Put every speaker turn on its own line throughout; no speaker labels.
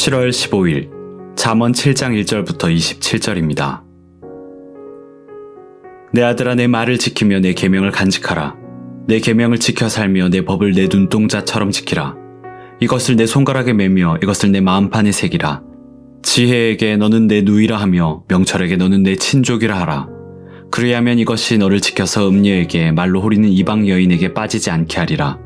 7월 15일 잠언 7장 1절부터 27절입니다. 내 아들아, 내 말을 지키며 내 계명을 간직하라. 내 계명을 지켜 살며 내 법을 내 눈동자처럼 지키라. 이것을 내 손가락에 매며 이것을 내 마음판에 새기라. 지혜에게 너는 내 누이라 하며 명철에게 너는 내 친족이라 하라. 그리하면 이것이 너를 지켜서 음녀에게 말로 호리는 이방 여인에게 빠지지 않게 하리라.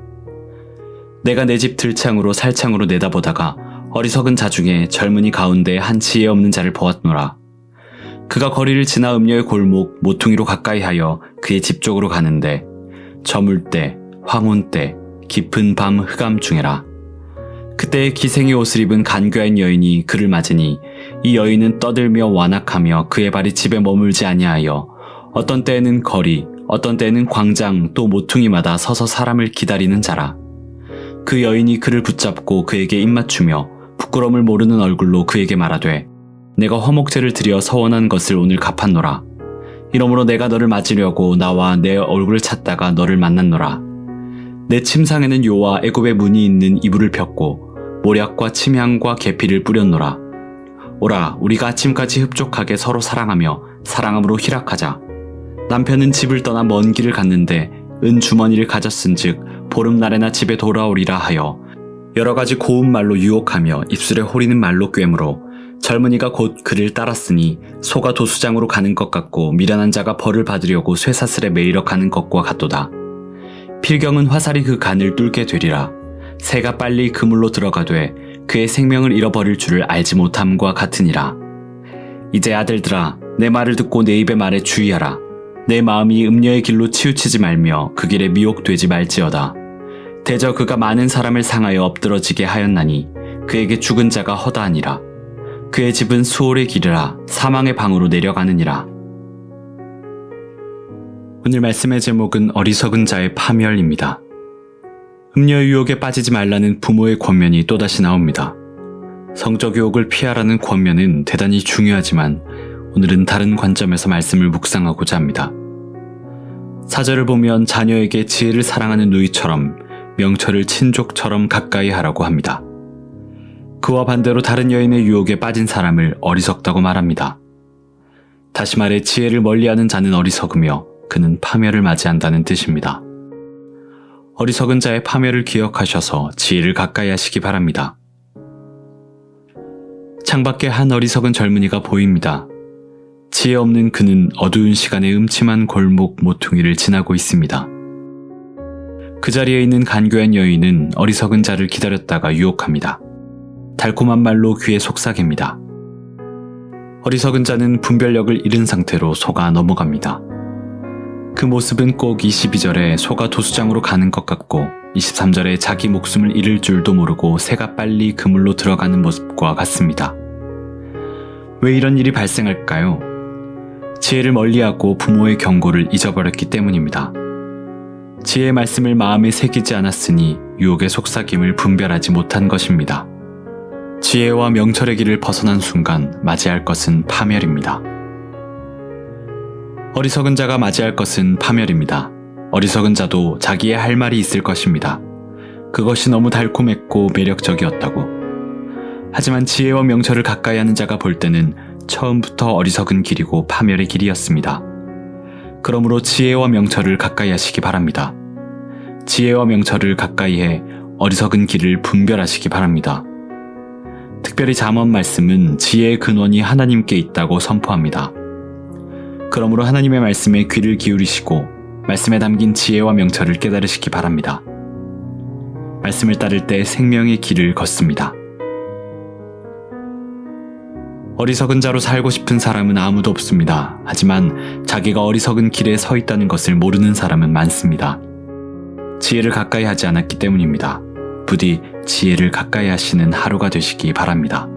내가 내 집 들창으로 살창으로 내다보다가 어리석은 자 중에 젊은이 가운데 한 지혜 없는 자를 보았노라. 그가 거리를 지나 음녀의 골목 모퉁이로 가까이 하여 그의 집 쪽으로 가는데 저물 때, 황혼 때, 깊은 밤 흑암 중에라. 그때에 기생의 옷을 입은 간교한 여인이 그를 맞으니 이 여인은 떠들며 완악하며 그의 발이 집에 머물지 아니하여 어떤 때에는 거리, 어떤 때에는 광장 또 모퉁이마다 서서 사람을 기다리는 자라. 그 여인이 그를 붙잡고 그에게 입맞추며 부끄러움을 모르는 얼굴로 그에게 말하되 내가 화목제를 드려 서원한 것을 오늘 갚았노라. 이러므로 내가 너를 맞으려고 나와 내 얼굴을 찾다가 너를 만났노라. 내 침상에는 요와 애굽의 문이 있는 이불을 폈고 모략과 침향과 계피를 뿌렸노라. 오라, 우리가 아침까지 흡족하게 서로 사랑하며 사랑함으로 희락하자. 남편은 집을 떠나 먼 길을 갔는데 은 주머니를 가졌은즉 보름날에나 집에 돌아오리라 하여 여러 가지 고운 말로 유혹하며 입술에 호리는 말로 꿰므로 젊은이가 곧 그를 따랐으니 소가 도수장으로 가는 것 같고 미련한 자가 벌을 받으려고 쇠사슬에 매이러 가는 것과 같도다. 필경은 화살이 그 간을 뚫게 되리라. 새가 빨리 그물로 들어가되 그의 생명을 잃어버릴 줄을 알지 못함과 같으니라. 이제 아들들아, 내 말을 듣고 내 입의 말에 주의하라. 내 마음이 음녀의 길로 치우치지 말며 그 길에 미혹되지 말지어다. 대저 그가 많은 사람을 상하여 엎드러지게 하였나니 그에게 죽은 자가 허다하니라. 그의 집은 수월의 길이라 사망의 방으로 내려가느니라. 오늘 말씀의 제목은 어리석은 자의 파멸입니다. 음녀의 유혹에 빠지지 말라는 부모의 권면이 또다시 나옵니다. 성적 유혹을 피하라는 권면은 대단히 중요하지만 오늘은 다른 관점에서 말씀을 묵상하고자 합니다. 4절을 보면 자녀에게 지혜를 사랑하는 누이처럼 명철을 친족처럼 가까이 하라고 합니다. 그와 반대로 다른 여인의 유혹에 빠진 사람을 어리석다고 말합니다. 다시 말해 지혜를 멀리하는 자는 어리석으며 그는 파멸을 맞이한다는 뜻입니다. 어리석은 자의 파멸을 기억하셔서 지혜를 가까이 하시기 바랍니다. 창밖에 한 어리석은 젊은이가 보입니다. 지혜 없는 그는 어두운 시간에 음침한 골목 모퉁이를 지나고 있습니다. 그 자리에 있는 간교한 여인은 어리석은 자를 기다렸다가 유혹합니다. 달콤한 말로 귀에 속삭입니다. 어리석은 자는 분별력을 잃은 상태로 속아 넘어갑니다. 그 모습은 꼭 22절에 소가 도수장으로 가는 것 같고 23절에 자기 목숨을 잃을 줄도 모르고 새가 빨리 그물로 들어가는 모습과 같습니다. 왜 이런 일이 발생할까요? 지혜를 멀리하고 부모의 경고를 잊어버렸기 때문입니다. 지혜의 말씀을 마음에 새기지 않았으니 유혹의 속삭임을 분별하지 못한 것입니다. 지혜와 명철의 길을 벗어난 순간 맞이할 것은 파멸입니다. 어리석은 자가 맞이할 것은 파멸입니다. 어리석은 자도 자기의 할 말이 있을 것입니다. 그것이 너무 달콤했고 매력적이었다고. 하지만 지혜와 명철을 가까이 하는 자가 볼 때는 처음부터 어리석은 길이고 파멸의 길이었습니다. 그러므로 지혜와 명철을 가까이 하시기 바랍니다. 지혜와 명철을 가까이 해 어리석은 길을 분별하시기 바랍니다. 특별히 잠언 말씀은 지혜의 근원이 하나님께 있다고 선포합니다. 그러므로 하나님의 말씀에 귀를 기울이시고 말씀에 담긴 지혜와 명철을 깨달으시기 바랍니다. 말씀을 따를 때 생명의 길을 걷습니다. 어리석은 자로 살고 싶은 사람은 아무도 없습니다. 하지만 자기가 어리석은 길에 서 있다는 것을 모르는 사람은 많습니다. 지혜를 가까이 하지 않았기 때문입니다. 부디 지혜를 가까이 하시는 하루가 되시기 바랍니다.